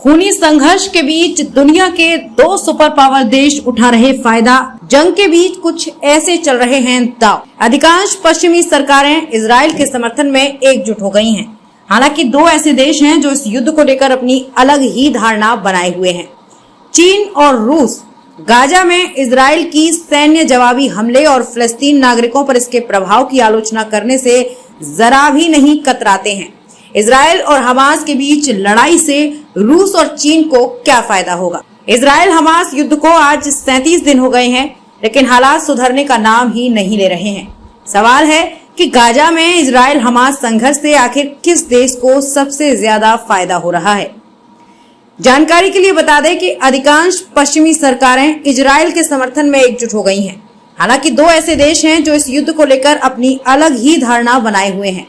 खूनी संघर्ष के बीच दुनिया के दो सुपर पावर देश उठा रहे फायदा। जंग के बीच कुछ ऐसे चल रहे हैं दांव। अधिकांश पश्चिमी सरकारें इजराइल के समर्थन में एकजुट हो गई हैं। हालांकि दो ऐसे देश हैं जो इस युद्ध को लेकर अपनी अलग ही धारणा बनाए हुए हैं। चीन और रूस गाजा में इजराइल की सैन्य जवाबी हमले और फिलिस्तीन नागरिकों पर इसके प्रभाव की आलोचना करने से जरा भी नहीं कतराते हैं। इजराइल और हमास के बीच लड़ाई से रूस और चीन को क्या फायदा होगा? इजराइल हमास युद्ध को आज 37 दिन हो गए हैं, लेकिन हालात सुधरने का नाम ही नहीं ले रहे हैं। सवाल है कि गाजा में इजराइल हमास संघर्ष से आखिर किस देश को सबसे ज्यादा फायदा हो रहा है? जानकारी के लिए बता दें कि अधिकांश पश्चिमी सरकारें इजराइल के समर्थन में एकजुट हो गई हैं। हालांकि दो ऐसे देश हैं जो इस युद्ध को लेकर अपनी अलग ही धारणा बनाए हुए हैं।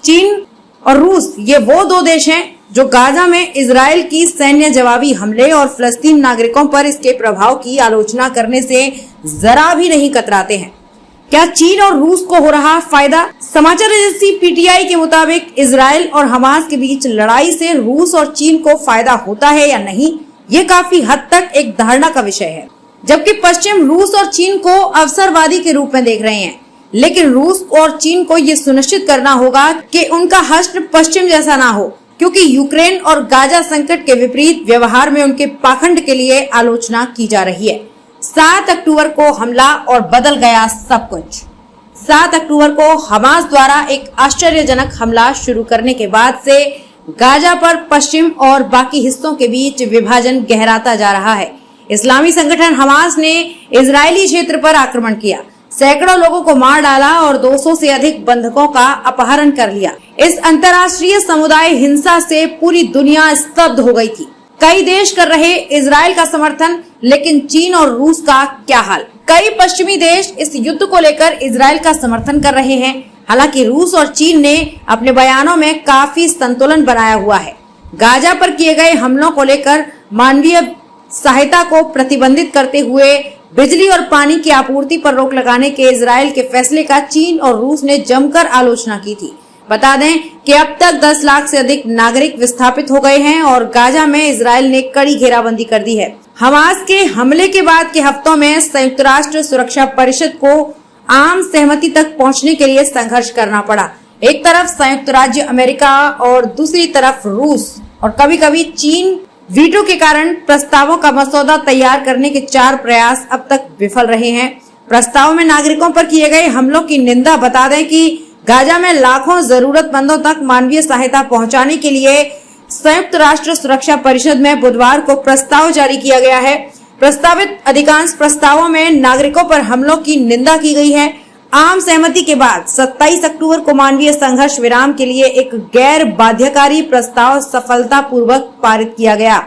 चीन और रूस, ये वो दो देश हैं जो गाजा में इजराइल की सैन्य जवाबी हमले और फिलिस्तीन नागरिकों पर इसके प्रभाव की आलोचना करने से जरा भी नहीं कतराते हैं। क्या चीन और रूस को हो रहा फायदा? समाचार एजेंसी पीटीआई के मुताबिक इजराइल और हमास के बीच लड़ाई से रूस और चीन को फायदा होता है या नहीं, ये काफी हद तक एक धारणा का विषय है। जबकि पश्चिम रूस और चीन को अवसरवादी के रूप में देख रहे हैं, लेकिन रूस और चीन को ये सुनिश्चित करना होगा कि उनका हश्र पश्चिम जैसा ना हो, क्योंकि यूक्रेन और गाजा संकट के विपरीत व्यवहार में उनके पाखंड के लिए आलोचना की जा रही है। 7 अक्टूबर को हमला और बदल गया सब कुछ। 7 अक्टूबर को हमास द्वारा एक आश्चर्यजनक हमला शुरू करने के बाद से गाजा पर पश्चिम और बाकी हिस्सों के बीच विभाजन गहराता जा रहा है। इस्लामी संगठन हमास ने इजरायली क्षेत्र पर आक्रमण किया, सैकड़ों लोगों को मार डाला और 200 से अधिक बंधकों का अपहरण कर लिया। इस अंतर्राष्ट्रीय समुदाय हिंसा से पूरी दुनिया स्तब्ध हो गई थी। कई देश कर रहे इजराइल का समर्थन, लेकिन चीन और रूस का क्या हाल? कई पश्चिमी देश इस युद्ध को लेकर इजराइल का समर्थन कर रहे हैं। हालांकि रूस और चीन ने अपने बयानों में काफी संतुलन बनाया हुआ है। गाजा पर किए गए हमलों को लेकर मानवीय सहायता को प्रतिबंधित करते हुए बिजली और पानी की आपूर्ति पर रोक लगाने के इजराइल के फैसले का चीन और रूस ने जमकर आलोचना की थी। बता दें कि अब तक 10 लाख से अधिक नागरिक विस्थापित हो गए हैं और गाजा में इजराइल ने कड़ी घेराबंदी कर दी है। हमास के हमले के बाद के हफ्तों में संयुक्त राष्ट्र सुरक्षा परिषद को आम सहमति तक पहुंचने के लिए संघर्ष करना पड़ा। एक तरफ संयुक्त राज्य अमेरिका और दूसरी तरफ रूस और कभी कभी चीन वीटो के कारण प्रस्तावों का मसौदा तैयार करने के 4 प्रयास अब तक विफल रहे हैं। प्रस्ताव में नागरिकों पर किए गए हमलों की निंदा। बता दें कि गाजा में लाखों जरूरतमंदों तक मानवीय सहायता पहुंचाने के लिए संयुक्त राष्ट्र सुरक्षा परिषद में बुधवार को प्रस्ताव जारी किया गया है। प्रस्तावित अधिकांश प्रस्तावों में नागरिकों पर हमलों की निंदा की गई है। आम सहमति के बाद 27 अक्टूबर को मानवीय संघर्ष विराम के लिए एक गैर बाध्यकारी प्रस्ताव सफलतापूर्वक पारित किया गया।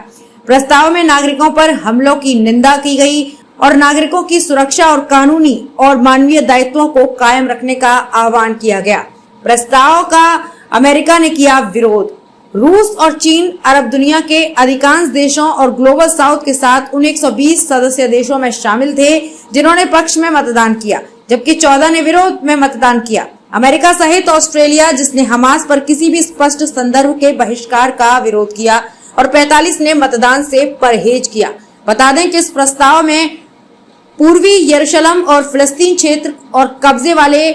प्रस्ताव में नागरिकों पर हमलों की निंदा की गई और नागरिकों की सुरक्षा और कानूनी और मानवीय दायित्वों को कायम रखने का आह्वान किया गया। प्रस्ताव का अमेरिका ने किया विरोध। रूस और चीन अरब दुनिया के अधिकांश देशों और ग्लोबल साउथ के साथ उन 120 सदस्य देशों में शामिल थे जिन्होंने पक्ष में मतदान किया, जबकि 14 ने विरोध में मतदान किया। अमेरिका सहित ऑस्ट्रेलिया, जिसने हमास पर किसी भी स्पष्ट संदर्भ के बहिष्कार का विरोध किया, और 45 ने मतदान से परहेज किया। बता दें कि इस प्रस्ताव में पूर्वी यरूशलेम और फिलिस्तीन क्षेत्र और कब्जे वाले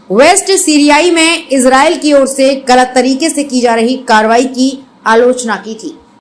वेस्ट सीरियाई में इजराइल की ओर से गलत तरीके से की जा रही कार्रवाई की आलोचना की थी।